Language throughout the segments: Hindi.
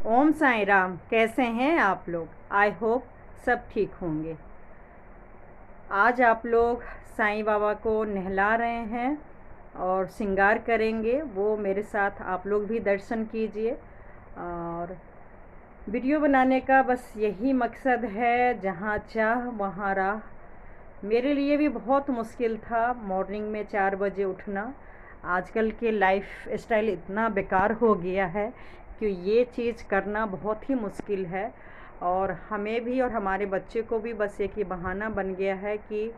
ओम साईं राम। कैसे हैं आप लोग? आई होप सब ठीक होंगे। आज आप लोग साईं बाबा को नहला रहे हैं और श्रृंगार करेंगे। वो मेरे साथ आप लोग भी दर्शन कीजिए। और वीडियो बनाने का बस यही मकसद है, जहाँ चाह वहाँ राह। मेरे लिए भी बहुत मुश्किल था मॉर्निंग में 4 बजे उठना। आजकल के लाइफ स्टाइल इतना बेकार हो गया है कि ये चीज़ करना बहुत ही मुश्किल है। और हमें भी और हमारे बच्चे को भी बस एक ही बहाना बन गया है कि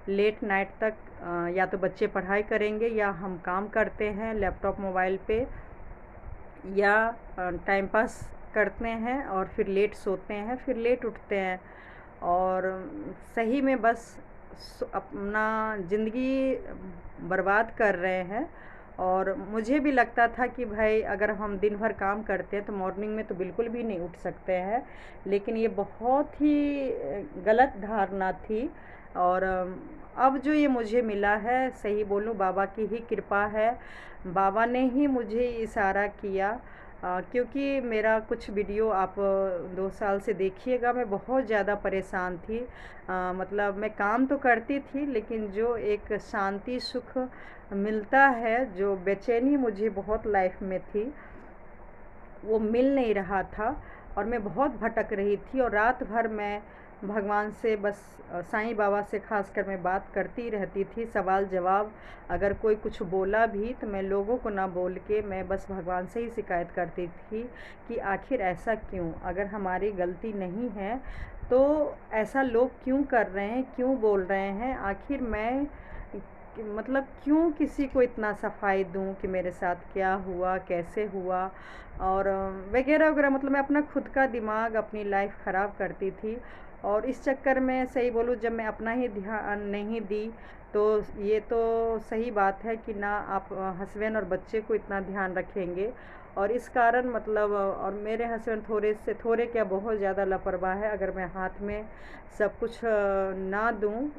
लेट नाइट तक या तो बच्चे पढ़ाई करेंगे या हम काम करते हैं लैपटॉप मोबाइल पे, या टाइम पास करते हैं और फिर लेट सोते हैं, फिर लेट उठते हैं। और सही में बस अपना ज़िंदगी बर्बाद कर रहे हैं। और मुझे भी लगता था कि भाई अगर हम दिन भर काम करते हैं तो मॉर्निंग में तो बिल्कुल भी नहीं उठ सकते हैं, लेकिन ये बहुत ही गलत धारणा थी। और अब जो ये मुझे मिला है, सही बोलूँ बाबा की ही कृपा है। बाबा ने ही मुझे इशारा किया, क्योंकि मेरा कुछ वीडियो आप 2 साल से देखिएगा। मैं बहुत ज़्यादा परेशान थी। मतलब मैं काम तो करती थी, लेकिन जो एक शांति सुख मिलता है, जो बेचैनी मुझे बहुत लाइफ में थी, वो मिल नहीं रहा था। और मैं बहुत भटक रही थी और रात भर मैं भगवान से बस साईं बाबा से खासकर मैं बात करती रहती थी, सवाल जवाब। अगर कोई कुछ बोला भी तो मैं लोगों को ना बोल के मैं बस भगवान से ही शिकायत करती थी कि आखिर ऐसा क्यों? अगर हमारी गलती नहीं है तो ऐसा लोग क्यों कर रहे हैं, क्यों बोल रहे हैं? आखिर मैं मतलब क्यों किसी को इतना सफाई दूं कि मेरे साथ क्या हुआ, कैसे हुआ, और वगैरह वगैरह। मतलब मैं अपना खुद का दिमाग, अपनी लाइफ ख़राब करती थी। और इस चक्कर में सही बोलूँ, जब मैं अपना ही ध्यान नहीं दी तो ये तो सही बात है कि ना आप हस्बैंड और बच्चे को इतना ध्यान रखेंगे। और इस कारण मतलब और मेरे हस्बैंड थोड़े से थोड़े क्या बहुत ज़्यादा लापरवाह है। अगर मैं हाथ में सब कुछ ना दूँ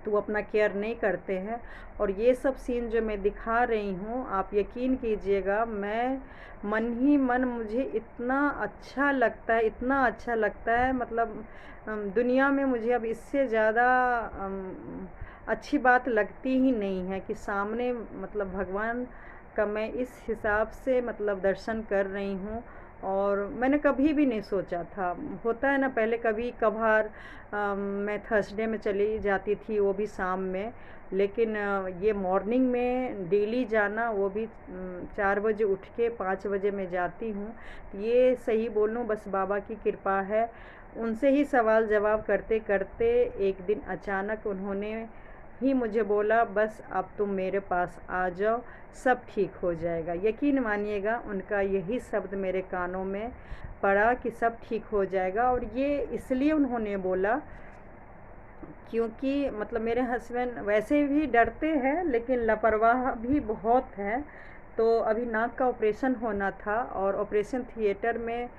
तो वो अपना केयर नहीं करते हैं। और ये सब सीन जो मैं दिखा रही हूँ, आप यकीन कीजिएगा, मैं मन ही मन मुझे इतना अच्छा लगता है, इतना अच्छा लगता है। मतलब दुनिया में मुझे अब इससे ज़्यादा अच्छी बात लगती ही नहीं है कि सामने मतलब भगवान का मैं इस हिसाब से मतलब दर्शन कर रही हूँ। और मैंने कभी भी नहीं सोचा था। होता है ना, पहले कभी कभार मैं थर्सडे में चली जाती थी, वो भी शाम में। लेकिन ये मॉर्निंग में डेली जाना, वो भी 4 बजे उठ के 5 बजे मैं जाती हूँ। ये सही बोलूँ बस बाबा की कृपा है। उनसे ही सवाल जवाब करते करते एक दिन अचानक उन्होंने ही मुझे बोला, बस अब तुम मेरे पास आ जाओ, सब ठीक हो जाएगा। यकीन मानिएगा, उनका यही शब्द मेरे कानों में पड़ा कि सब ठीक हो जाएगा। और ये इसलिए उन्होंने बोला क्योंकि मतलब मेरे हस्बैंड वैसे भी डरते हैं, लेकिन लापरवाह भी बहुत हैं। तो अभी नाक का ऑपरेशन होना था और ऑपरेशन थिएटर में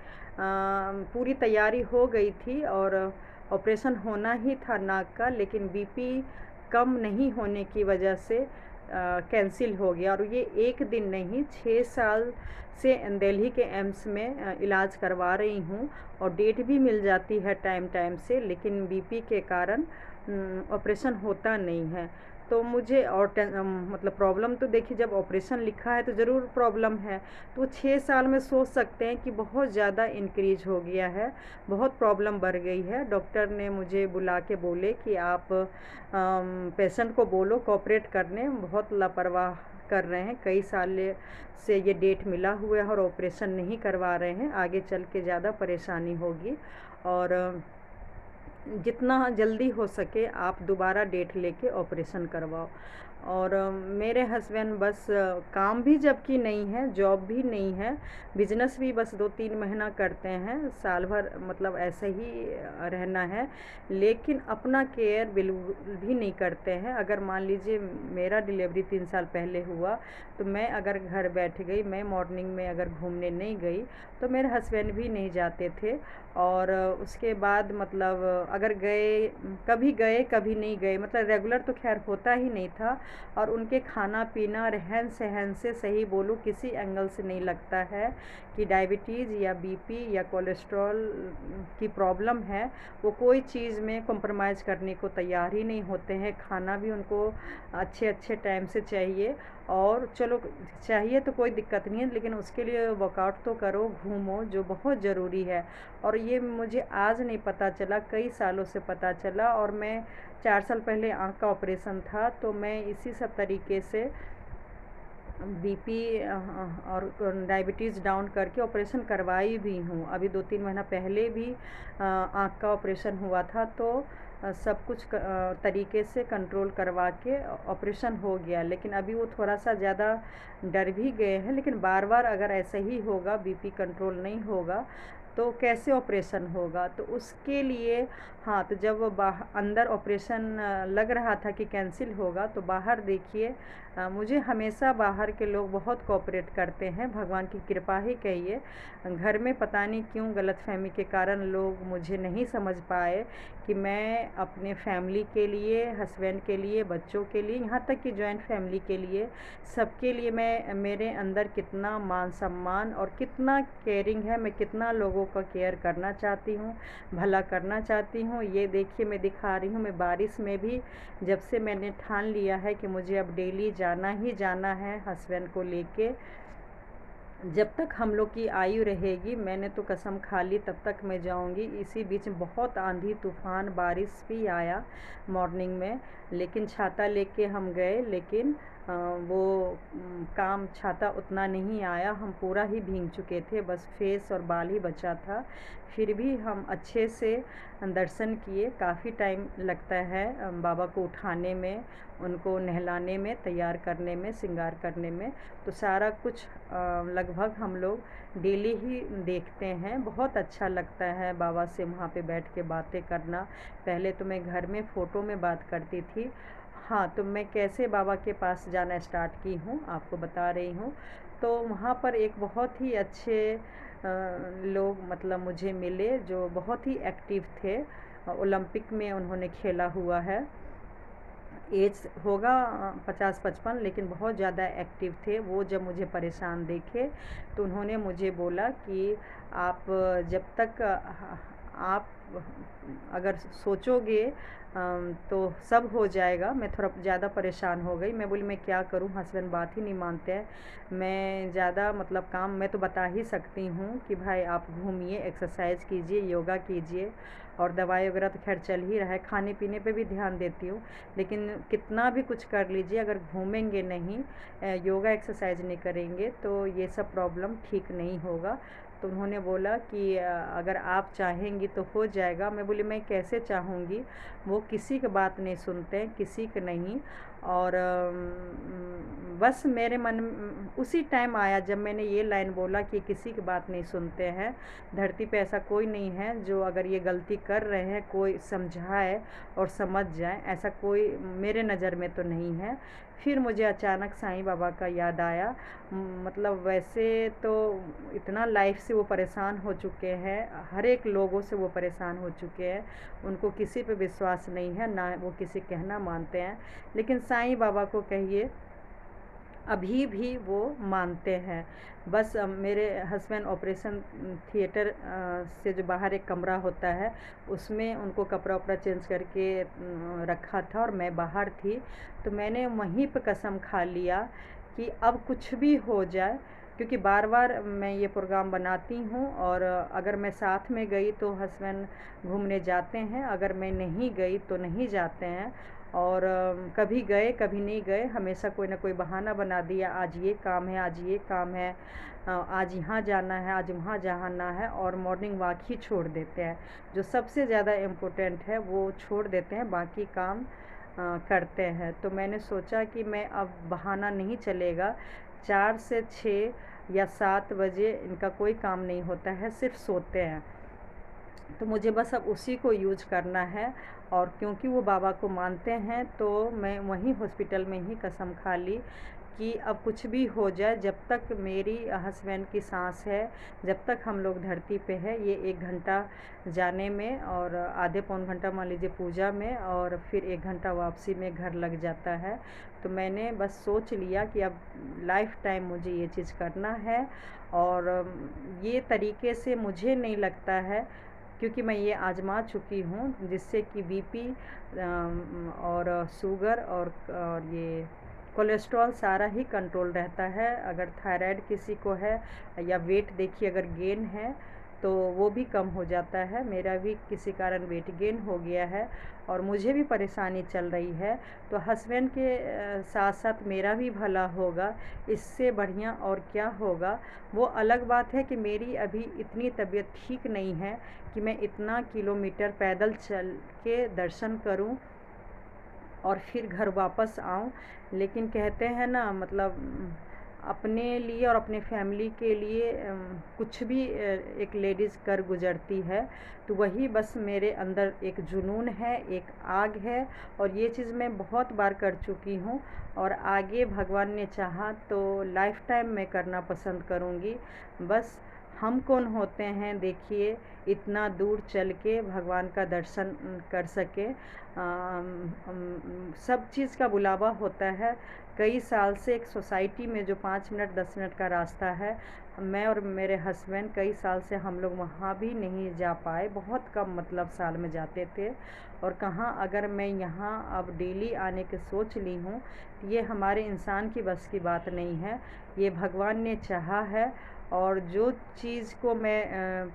पूरी तैयारी हो गई थी और ऑपरेशन होना ही था नाक का, लेकिन बीपी कम नहीं होने की वजह से कैंसिल हो गया। और ये एक दिन नहीं, 6 साल से दिल्ली के एम्स में इलाज करवा रही हूँ और डेट भी मिल जाती है टाइम टाइम से, लेकिन बीपी के कारण ऑपरेशन होता नहीं है। तो मुझे और मतलब प्रॉब्लम तो देखिए, जब ऑपरेशन लिखा है तो ज़रूर प्रॉब्लम है। तो 6 साल में सोच सकते हैं कि बहुत ज़्यादा इंक्रीज हो गया है, बहुत प्रॉब्लम बढ़ गई है। डॉक्टर ने मुझे बुला के बोले कि आप पेशेंट को बोलो कोऑपरेट करने, बहुत लापरवाह कर रहे हैं, कई साल से ये डेट मिला हुआ है और ऑपरेशन नहीं करवा रहे हैं, आगे चल के ज़्यादा परेशानी होगी। और जितना जल्दी हो सके आप दोबारा डेट लेके ऑपरेशन करवाओ। और मेरे हस्बैंड बस काम भी जबकि नहीं है, जॉब भी नहीं है, बिजनेस भी बस 2-3 महीना करते हैं, साल भर मतलब ऐसे ही रहना है, लेकिन अपना केयर बिल्कुल भी नहीं करते हैं। अगर मान लीजिए मेरा डिलीवरी 3 साल पहले हुआ, तो मैं अगर घर बैठ गई, मैं मॉर्निंग में अगर घूमने नहीं गई तो मेरे हस्बैंड भी नहीं जाते थे। और उसके बाद मतलब अगर गए, कभी गए कभी नहीं गए, मतलब रेगुलर तो खैर होता ही नहीं था। और उनके खाना पीना रहन सहन से सही बोलूँ किसी एंगल से नहीं लगता है कि डायबिटीज़ या बीपी या कोलेस्ट्रॉल की प्रॉब्लम है। वो कोई चीज़ में कॉम्प्रोमाइज़ करने को तैयार ही नहीं होते हैं। खाना भी उनको अच्छे अच्छे टाइम से चाहिए, और चलो चाहिए तो कोई दिक्कत नहीं है, लेकिन उसके लिए वर्कआउट तो करो, घूमो, जो बहुत ज़रूरी है। और ये मुझे आज नहीं पता चला, कई सालों से पता चला। और मैं 4 साल पहले आँख का ऑपरेशन था, तो मैं इसी सब तरीके से बीपी और डायबिटीज़ डाउन करके ऑपरेशन करवाई भी हूँ। अभी 2-3 महीना पहले भी आँख का ऑपरेशन हुआ था, तो सब कुछ तरीके से कंट्रोल करवा के ऑपरेशन हो गया। लेकिन अभी वो थोड़ा सा ज़्यादा डर भी गए हैं, लेकिन बार बार अगर ऐसा ही होगा, बीपी कंट्रोल नहीं होगा, तो कैसे ऑपरेशन होगा। तो उसके लिए हाँ, तो जब अंदर ऑपरेशन लग रहा था कि कैंसिल होगा, तो बाहर देखिए, मुझे हमेशा बाहर के लोग बहुत कोऑपरेट करते हैं, भगवान की कृपा ही कहिए। घर में पता नहीं क्यों गलतफहमी के कारण लोग मुझे नहीं समझ पाए कि मैं अपने फैमिली के लिए, हस्बैंड के लिए, बच्चों के लिए, यहाँ तक कि जॉइंट फैमिली के लिए, सबके लिए मैं, मेरे अंदर कितना मान सम्मान और कितना केयरिंग है, मैं कितना लोगों का केयर करना चाहती हूँ, भला करना चाहती हूँ। ये देखिए मैं दिखा रही हूँ, मैं बारिश में भी, जब से मैंने ठान लिया है कि मुझे अब डेली जाना ही जाना है हस्बैंड को लेके, जब तक हम लोग की आयु रहेगी, मैंने तो कसम खा ली तब तक मैं जाऊंगी। इसी बीच बहुत आंधी तूफान बारिश भी आया मॉर्निंग में, लेकिन छाता लेके हम गए, लेकिन वो काम छाता उतना नहीं आया, हम पूरा ही भीग चुके थे, बस फेस और बाल ही बचा था। फिर भी हम अच्छे से दर्शन किए। काफ़ी टाइम लगता है बाबा को उठाने में, उनको नहलाने में, तैयार करने में, श्रृंगार करने में, तो सारा कुछ लगभग हम लोग डेली ही देखते हैं। बहुत अच्छा लगता है बाबा से वहाँ पे बैठ के बातें करना। पहले तो मैं घर में फ़ोटो में बात करती थी। हाँ, तो मैं कैसे बाबा के पास जाना स्टार्ट की हूँ आपको बता रही हूँ। तो वहाँ पर एक बहुत ही अच्छे लोग मतलब मुझे मिले, जो बहुत ही एक्टिव थे। ओलंपिक में उन्होंने खेला हुआ है। एज होगा 50-55, लेकिन बहुत ज़्यादा एक्टिव थे वो। जब मुझे परेशान देखे, तो उन्होंने मुझे बोला कि आप जब तक आप अगर सोचोगे तो सब हो जाएगा। मैं थोड़ा ज़्यादा परेशान हो गई। मैं बोली मैं क्या करूं, हस्बैंड बात ही नहीं मानते हैं। मैं ज़्यादा मतलब काम मैं तो बता ही सकती हूँ कि भाई आप घूमिए, एक्सरसाइज कीजिए, योगा कीजिए, और दवाई वगैरह तो खैर चल ही रहा है। खाने पीने पे भी ध्यान देती हूँ, लेकिन कितना भी कुछ कर लीजिए, अगर घूमेंगे नहीं, योगा एक्सरसाइज नहीं करेंगे, तो ये सब प्रॉब्लम ठीक नहीं होगा। तो उन्होंने बोला कि अगर आप चाहेंगी तो हो जाएगा। मैं बोली मैं कैसे चाहूँगी, वो किसी की बात नहीं सुनते हैं, किसी की नहीं। और बस मेरे मन उसी टाइम आया जब मैंने ये लाइन बोला कि किसी की बात नहीं सुनते हैं। धरती पे ऐसा कोई नहीं है जो अगर ये गलती कर रहे हैं कोई समझाए और समझ जाए, ऐसा कोई मेरे नज़र में तो नहीं है। फिर मुझे अचानक साईं बाबा का याद आया। मतलब वैसे तो इतना लाइफ से वो परेशान हो चुके हैं, हर एक लोगों से वो परेशान हो चुके हैं, उनको किसी पे विश्वास नहीं है, ना वो किसी कहना मानते हैं। लेकिन साईं बाबा को कहिए, अभी भी वो मानते हैं। बस मेरे हस्बैंड ऑपरेशन थिएटर से जो बाहर एक कमरा होता है, उसमें उनको कपड़ा उपड़ा चेंज करके रखा था, और मैं बाहर थी। तो मैंने वहीं पे कसम खा लिया कि अब कुछ भी हो जाए, क्योंकि बार बार मैं ये प्रोग्राम बनाती हूँ, और अगर मैं साथ में गई तो हस्बैंड घूमने जाते हैं, अगर मैं नहीं गई तो नहीं जाते हैं। और कभी गए कभी नहीं गए, हमेशा कोई ना कोई बहाना बना दिया, आज ये काम है, आज ये काम है, आज यहाँ जाना है, आज वहाँ जाना है, और मॉर्निंग वॉक ही छोड़ देते हैं। जो सबसे ज़्यादा इम्पोर्टेंट है वो छोड़ देते हैं, बाकी काम करते हैं। तो मैंने सोचा कि मैं अब बहाना नहीं चलेगा। 4 से 6 या 7 बजे इनका कोई काम नहीं होता है, सिर्फ सोते हैं। तो मुझे बस अब उसी को यूज करना है। और क्योंकि वो बाबा को मानते हैं, तो मैं वहीं हॉस्पिटल में ही कसम खा ली कि अब कुछ भी हो जाए, जब तक मेरी हस्बैंड की सांस है, जब तक हम लोग धरती पे है, ये 1 घंटा जाने में और आधे पौन घंटा मान लीजिए पूजा में, और फिर 1 घंटा वापसी में घर लग जाता है। तो मैंने बस सोच लिया कि अब लाइफ टाइम मुझे ये चीज़ करना है। और ये तरीके से मुझे नहीं लगता है, क्योंकि मैं ये आज़मा चुकी हूँ, जिससे कि बीपी और शुगर और ये कोलेस्ट्रॉल सारा ही कंट्रोल रहता है। अगर थायराइड किसी को है या वेट देखिए अगर गेन है तो वो भी कम हो जाता है। मेरा भी किसी कारण वेट गेन हो गया है और मुझे भी परेशानी चल रही है। तो हस्बैंड के साथ साथ मेरा भी भला होगा, इससे बढ़िया और क्या होगा। वो अलग बात है कि मेरी अभी इतनी तबीयत ठीक नहीं है कि मैं इतना किलोमीटर पैदल चल के दर्शन करूं और फिर घर वापस आऊं। लेकिन कहते हैं ना, मतलब अपने लिए और अपने फैमिली के लिए कुछ भी एक लेडीज़ कर गुजरती है। तो वही बस मेरे अंदर एक जुनून है, एक आग है, और ये चीज़ मैं बहुत बार कर चुकी हूँ और आगे भगवान ने चाहा तो लाइफ टाइम मैं करना पसंद करूँगी। बस हम कौन होते हैं देखिए, इतना दूर चल के भगवान का दर्शन कर सके। सब चीज़ का बुलावा होता है। कई साल से एक सोसाइटी में जो 5 मिनट 10 मिनट का रास्ता है, मैं और मेरे हस्बैंड कई साल से हम लोग वहाँ भी नहीं जा पाए। बहुत कम, मतलब साल में जाते थे। और कहाँ, अगर मैं यहाँ अब डेली आने की सोच ली हूँ, ये हमारे इंसान की बस की बात नहीं है, ये भगवान ने चाहा है। और जो चीज़ को मैं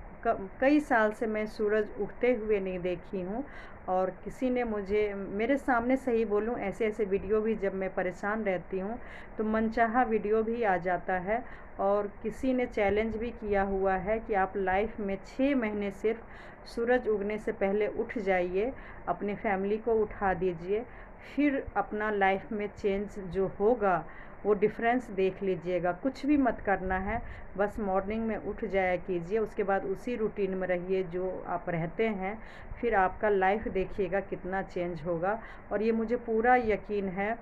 कई साल से मैं सूरज उगते हुए नहीं देखी हूँ, और किसी ने मुझे मेरे सामने, सही बोलूँ, ऐसे ऐसे वीडियो भी, जब मैं परेशान रहती हूँ तो मनचाहा वीडियो भी आ जाता है। और किसी ने चैलेंज भी किया हुआ है कि आप लाइफ में 6 महीने सिर्फ सूरज उगने से पहले उठ जाइए, अपने फैमिली को उठा दीजिए, फिर अपना लाइफ में चेंज जो होगा वो डिफरेंस देख लीजिएगा। कुछ भी मत करना है, बस मॉर्निंग में उठ जाया कीजिए, उसके बाद उसी रूटीन में रहिए जो आप रहते हैं, फिर आपका लाइफ देखिएगा कितना चेंज होगा। और ये मुझे पूरा यकीन है,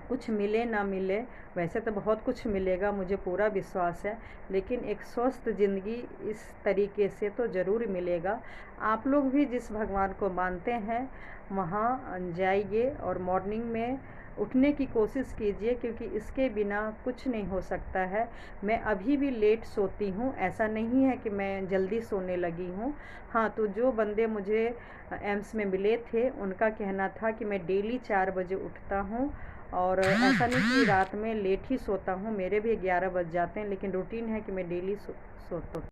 कुछ मिले ना मिले, वैसे तो बहुत कुछ मिलेगा, मुझे पूरा विश्वास है, लेकिन एक स्वस्थ ज़िंदगी इस तरीके से तो ज़रूर मिलेगा। आप लोग भी जिस भगवान को मानते हैं वहाँ जाइए और मॉर्निंग में उठने की कोशिश कीजिए, क्योंकि इसके बिना कुछ नहीं हो सकता है। मैं अभी भी लेट सोती हूँ, ऐसा नहीं है कि मैं जल्दी सोने लगी हूँ। हाँ, तो जो बंदे मुझे एम्स में मिले थे उनका कहना था कि मैं डेली 4 बजे उठता हूँ, और ऐसा नहीं कि रात में लेट ही सोता हूँ, मेरे भी 11 बज जाते हैं, लेकिन रूटीन है कि मैं डेली सोता हूँ।